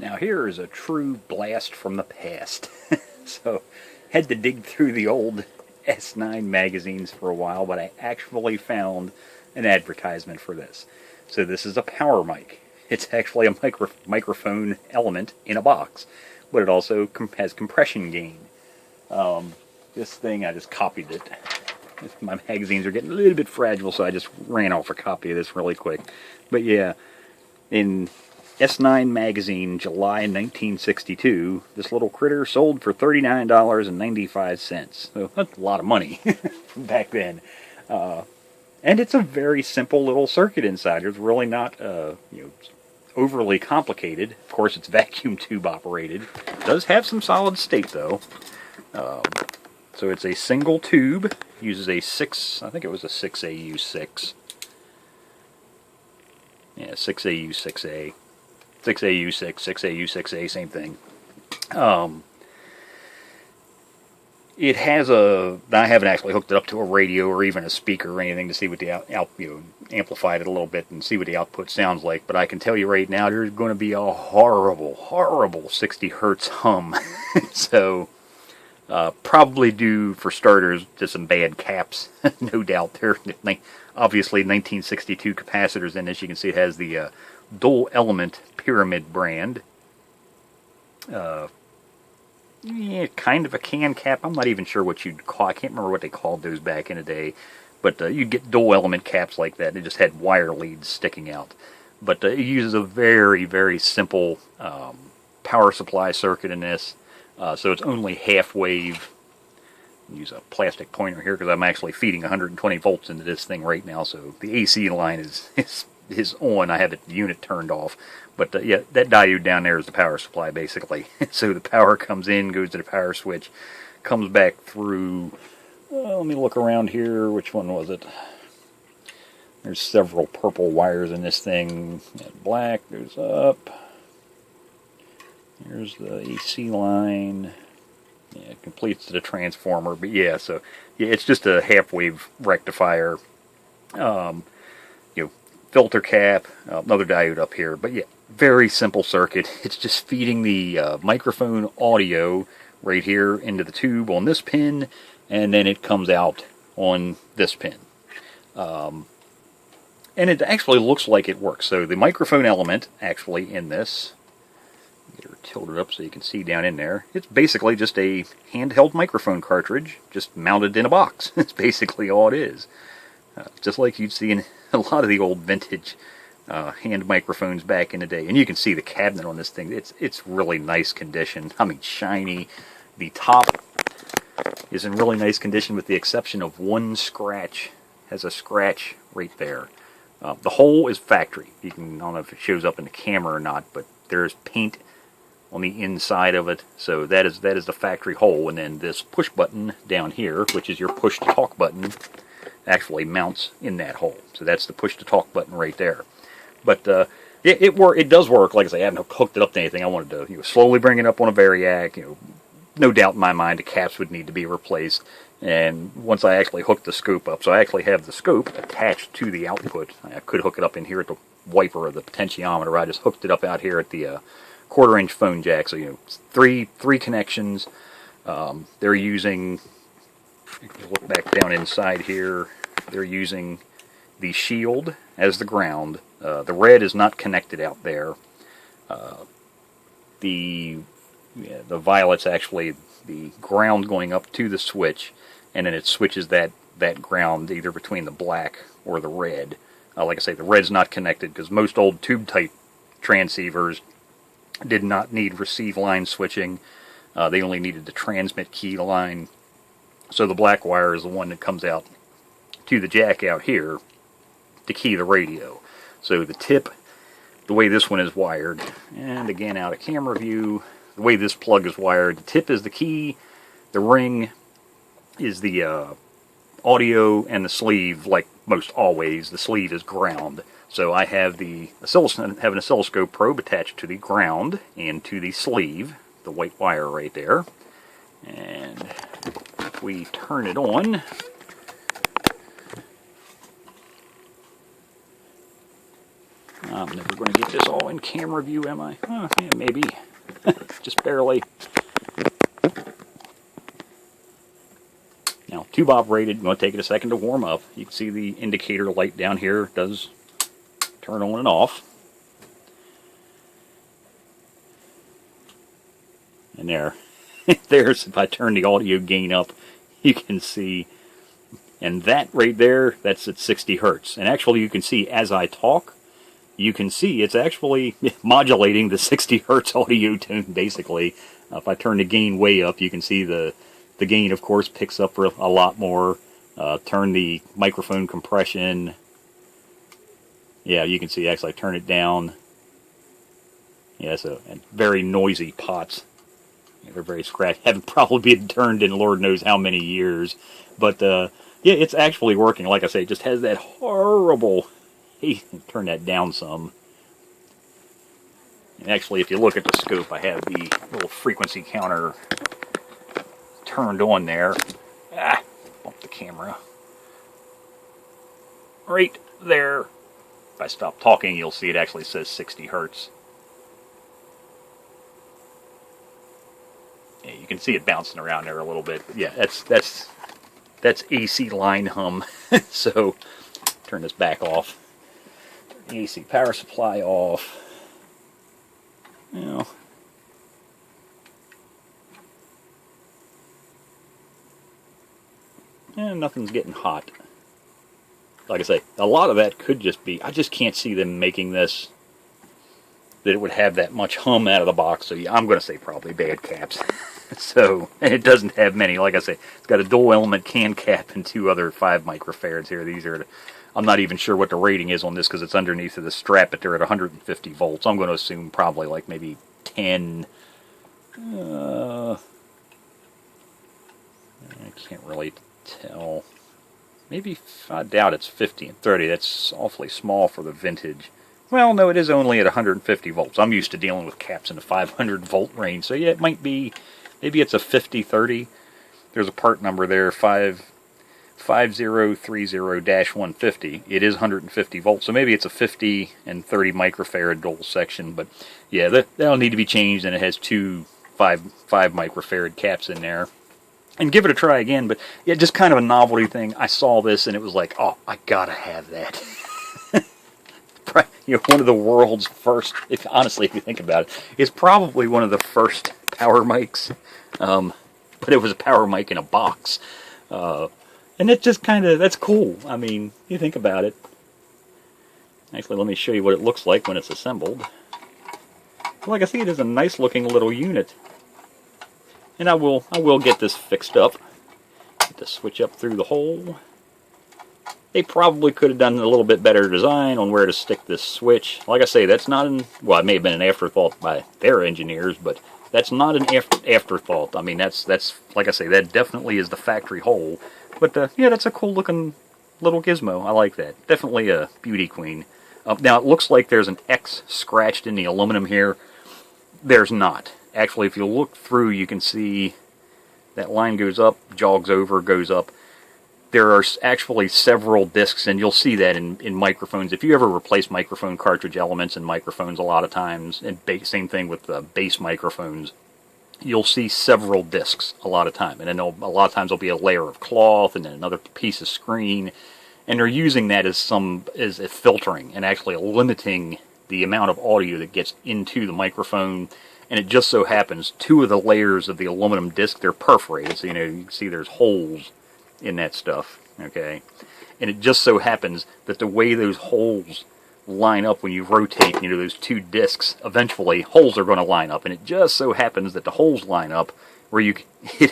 Now here is a true blast from the past. So, had to dig through the old S9 magazines for a while, but I actually found an advertisement for this. So this is a power mic. It's actually a microphone element in a box, but it also has compression gain. This thing, I just copied it. My magazines are getting a little bit fragile, so I just ran off a copy of this really quick. But yeah, in S9 magazine, July 1962, this little critter sold for $39.95. So that's a lot of money back then. And it's a very simple little circuit inside. It's really not overly complicated. Of course, it's vacuum tube operated. It does have some solid state though. So it's a single tube. Uses a 6, I think it was a 6AU6. Yeah, 6AU6A. 6AU6, 6AU6A, same thing. It has a, I haven't actually hooked it up to a radio or even a speaker or anything to see what the amplify it a little bit and see what the output sounds like, but I can tell you right now there's going to be a horrible, horrible 60 Hertz hum. So, probably due, for starters, to some bad caps, no doubt. There, obviously 1962 capacitors in this. You can see it has the dual element pyramid brand. Yeah, kind of a can cap. I'm not even sure what you'd call. I can't remember what they called those back in the day. But you'd get dual element caps like that. They just had wire leads sticking out. But it uses a very, very simple power supply circuit in this. So it's only half wave. Use a plastic pointer here because I'm actually feeding 120 volts into this thing right now. So the AC line is on. I have the unit turned off. But yeah, that diode down there is the power supply basically. So the power comes in, goes to the power switch, comes back through. Let me look around here. Which one was it? There's several purple wires in this thing. Black goes up. Here's the AC line. Yeah, it completes the transformer. But yeah, so yeah, it's just a half-wave rectifier. Filter cap, another diode up here. But yeah, very simple circuit. It's just feeding the microphone audio right here into the tube on this pin, and then it comes out on this pin. And it actually looks like it works. So the microphone element actually in this, get her tilted up so you can see down in there, it's basically just a handheld microphone cartridge just mounted in a box. It's basically all it is. Just like you'd see in a lot of the old vintage hand microphones back in the day. And you can see the cabinet on this thing. It's really nice condition. I mean, shiny. The top is in really nice condition with the exception of one scratch. Has a scratch right there. The hole is factory. I don't know if it shows up in the camera or not, but there's paint on the inside of it. So that is the factory hole. And then this push button down here, which is your push to talk button, actually mounts in that hole. So that's the push to talk button right there. But it does work. Like I say, I haven't hooked it up to anything. I wanted to slowly bring it up on a variac. No doubt in my mind the caps would need to be replaced. And once I actually hooked the scope up, so I actually have the scope attached to the output. I could hook it up in here at the wiper of the potentiometer. I just hooked it up out here at the 1/4-inch phone jack. So three connections. They're using. If you look back down inside here, they're using the shield as the ground. The red is not connected out there. The violet's actually the ground going up to the switch, and then it switches that ground either between the black or the red. Like I say, the red's not connected because most old tube-type transceivers did not need receive line switching. They only needed the transmit key line. So the black wire is the one that comes out to the jack out here to key the radio. So the tip, the way this one is wired, and again out of camera view, the way this plug is wired, the tip is the key, the ring is the audio, and the sleeve, like most always, the sleeve is ground. So I have an oscilloscope probe attached to the ground and to the sleeve, the white wire right there. And if we turn it on, I'm never going to get this all in camera view, am I? Oh, yeah, maybe. Just barely. Now, tube operated, I'm going to take it a second to warm up. You can see the indicator light down here does turn on and off. And there's, if I turn the audio gain up, you can see, and that right there, that's at 60 Hertz. And actually you can see as I talk, you can see it's actually modulating the 60 Hertz audio tone, basically. If I turn the gain way up, you can see the gain, of course, picks up for a lot more. Turn the microphone compression. Yeah, you can see actually I turn it down. Yeah, so and very noisy pots. Yeah, they're very scratchy. Haven't probably been turned in Lord knows how many years. But yeah, it's actually working. Like I say, it just has that horrible... Hey, turn that down some. And actually, if you look at the scope, I have the little frequency counter turned on there. Ah, bump the camera. Right there. If I stop talking, you'll see it actually says 60 Hertz. Yeah, you can see it bouncing around there a little bit. But yeah, that's AC line hum. So, turn this back off. AC power supply off. You know. And nothing's getting hot. Like I say, a lot of that could just be, I just can't see them making this, that it would have that much hum out of the box. So yeah, I'm going to say probably bad caps. So, and it doesn't have many. Like I say, it's got a dual element can cap and 2 other 5 microfarads here. These are, I'm not even sure what the rating is on this because it's underneath of the strap, but they're at 150 volts. I'm going to assume probably like maybe 10. I can't really tell. Maybe, I doubt it's 50 and 30. That's awfully small for the vintage. Well, no, it is only at 150 volts. I'm used to dealing with caps in the 500 volt range. So yeah, it might be, maybe it's a 50-30. There's a part number there, 5030-150. It is 150 volts. So maybe it's a 50 and 30 microfarad dual section. But yeah, that'll need to be changed, and it has 2 5 microfarad caps in there. And give it a try again, but yeah, just kind of a novelty thing. I saw this and it was like, oh, I gotta have that. You know, one of the world's first, honestly, if you think about it, it's probably one of the first power mics. But it was a power mic in a box. And it just kind of, that's cool. I mean, you think about it. Actually, let me show you what it looks like when it's assembled. Like I see, it is a nice looking little unit. And I will get this fixed up. Get the switch up through the hole. They probably could have done a little bit better design on where to stick this switch. Like I say, that's not well, it may have been an afterthought by their engineers, but that's not an afterthought. I mean, that's like I say, that definitely is the factory hole. But yeah, that's a cool looking little gizmo. I like that. Definitely a beauty queen. Now it looks like there's an X scratched in the aluminum here. There's not. Actually, if you look through, you can see that line goes up, jogs over, goes up. There are actually several discs, and you'll see that in microphones. If you ever replace microphone cartridge elements in microphones a lot of times, and same thing with bass microphones, you'll see several discs a lot of time. And then a lot of times there'll be a layer of cloth and then another piece of screen. And they're using that as a filtering and actually limiting the amount of audio that gets into the microphone. And it just so happens 2 of the layers of the aluminum disc, they're perforated. So, you know, you can see there's holes in that stuff, okay? And it just so happens that the way those holes line up when you rotate, you know, those 2 discs, eventually holes are going to line up. And it just so happens that the holes line up where it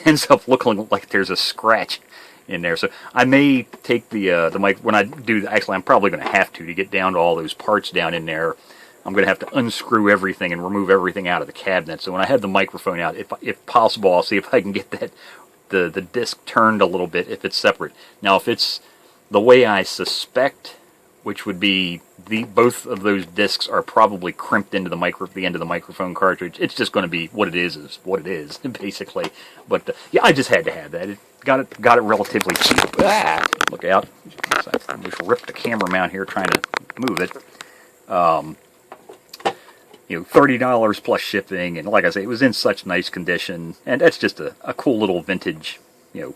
ends up looking like there's a scratch in there. So I may take the mic, when I do, actually I'm probably going to have to get down to all those parts down in there. I'm going to have to unscrew everything and remove everything out of the cabinet. So when I have the microphone out, if possible, I'll see if I can get the disc turned a little bit if it's separate. Now, if it's the way I suspect, which would be both of those discs are probably crimped into the end of the microphone cartridge. It's just going to be what it is what it is, basically. But yeah, I just had to have that. It got it relatively cheap. Ah, look out! I almost ripped the camera mount here trying to move it. $30 plus shipping, and like I say, it was in such nice condition, and that's just a cool little vintage,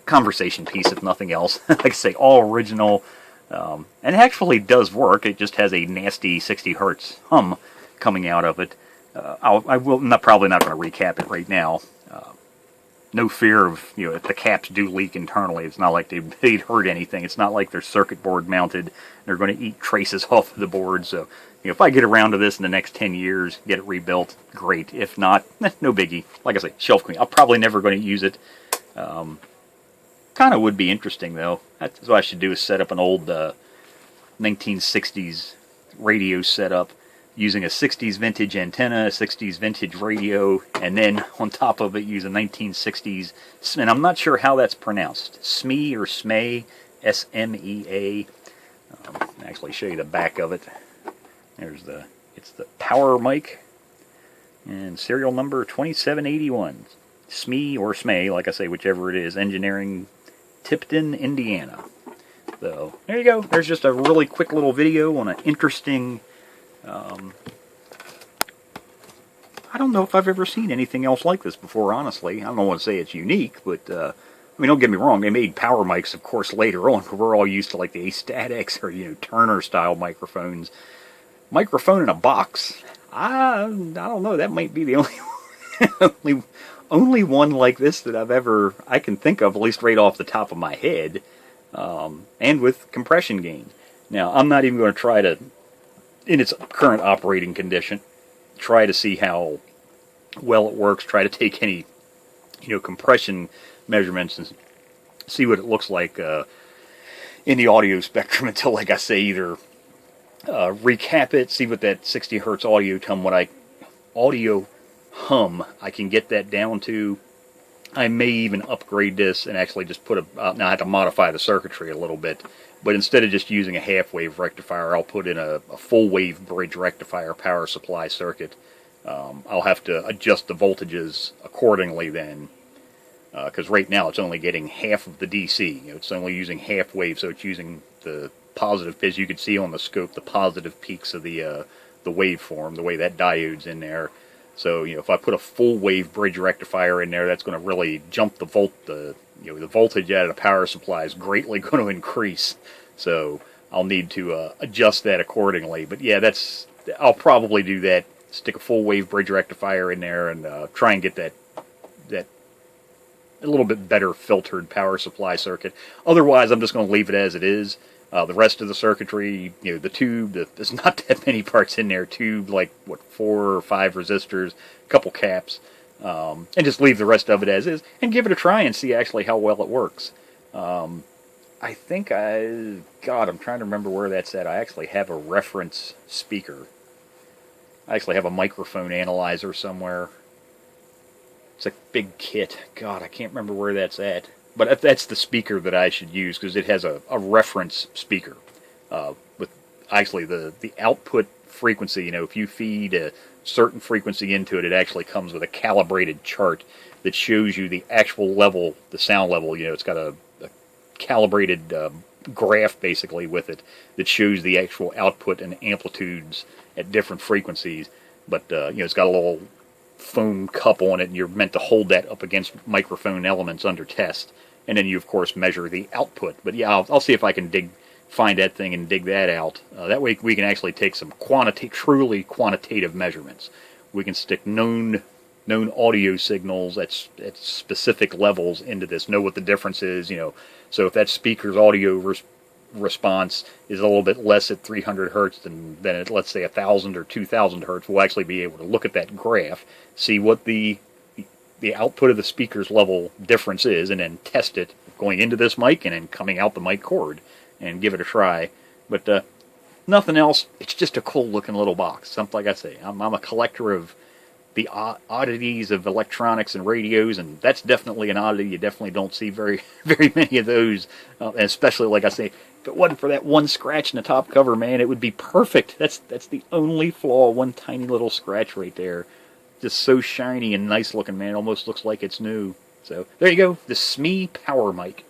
conversation piece, if nothing else. Like I say, all original, and it actually does work. It just has a nasty 60 hertz hum coming out of it. I'm probably not going to recap it right now. No fear of, if the caps do leak internally, it's not like they'd hurt anything. It's not like they're circuit board mounted. They're going to eat traces off of the board. So, if I get around to this in the next 10 years, get it rebuilt, great. If not, no biggie. Like I say, shelf clean. I'm probably never going to use it. Kind of would be interesting, though. That's what I should do, is set up an old 1960s radio setup, using a 60s vintage antenna, a 60s vintage radio, and then on top of it use a 1960s, and I'm not sure how that's pronounced, Smea or Smea, S-M-E-A. I'll actually show you the back of it. It's the POW-R-MIKE, and serial number 2781. Smea or Smea, like I say, whichever it is, Engineering, Tipton, Indiana. So, there you go. There's just a really quick little video on an interesting... I don't know if I've ever seen anything else like this before, honestly. I don't want to say it's unique, but, don't get me wrong, they made power mics, of course, later on, but we're all used to, like, the A-Statics or, Turner-style microphones. Microphone in a box? I don't know, that might be the only one like this that I can think of, at least right off the top of my head, and with compression gain. Now, I'm not even going to try to, in its current operating condition, try to see how well it works, try to take any, compression measurements and see what it looks like in the audio spectrum until, like I say, either recap it, see what that 60 hertz audio hum I can get that down to. I may even upgrade this and actually just put now I have to modify the circuitry a little bit, but instead of just using a half-wave rectifier, I'll put in a full-wave bridge rectifier power supply circuit. I'll have to adjust the voltages accordingly then, because right now it's only getting half of the DC. It's only using half-wave, so it's using the positive, as you can see on the scope, the positive peaks of the waveform, the way that diode's in there. So, if I put a full-wave bridge rectifier in there, that's going to really jump the voltage out of the power supply is greatly going to increase. So, I'll need to adjust that accordingly. But yeah, I'll probably do that. Stick a full-wave bridge rectifier in there and try and get that a little bit better filtered power supply circuit. Otherwise, I'm just going to leave it as it is. The rest of the circuitry, the tube, there's not that many parts in there. Tube, like, 4 or 5 resistors, a couple caps, and just leave the rest of it as is, and give it a try and see actually how well it works. I think I'm trying to remember where that's at. I actually have a reference speaker. I actually have a microphone analyzer somewhere. It's a big kit. God, I can't remember where that's at. But that's the speaker that I should use, because it has a reference speaker. With actually the output frequency, if you feed a certain frequency into it, it actually comes with a calibrated chart that shows you the actual level, the sound level. It's got a calibrated graph, basically, with it that shows the actual output and amplitudes at different frequencies. But, it's got a little foam cup on it, and you're meant to hold that up against microphone elements under test, and then you of course measure the output. But yeah, I'll see if I can find that thing and dig that out. That way we can actually take some truly quantitative measurements. We can stick known audio signals at specific levels into this, know what the difference is. So if that speaker's audio response is a little bit less at 300 hertz than at, let's say, 1,000 or 2,000 hertz, we'll actually be able to look at that graph, see what the output of the speaker's level difference is, and then test it going into this mic and then coming out the mic cord and give it a try. But nothing else. It's just a cool looking little box. Something, like I say, I'm a collector of the oddities of electronics and radios, and that's definitely an oddity. You definitely don't see very many of those, and especially, like I say, if it wasn't for that one scratch in the top cover, man, it would be perfect. That's the only flaw, one tiny little scratch right there. Just so shiny and nice looking, man. It almost looks like it's new. So there you go, the Smea POW-R-MIKE.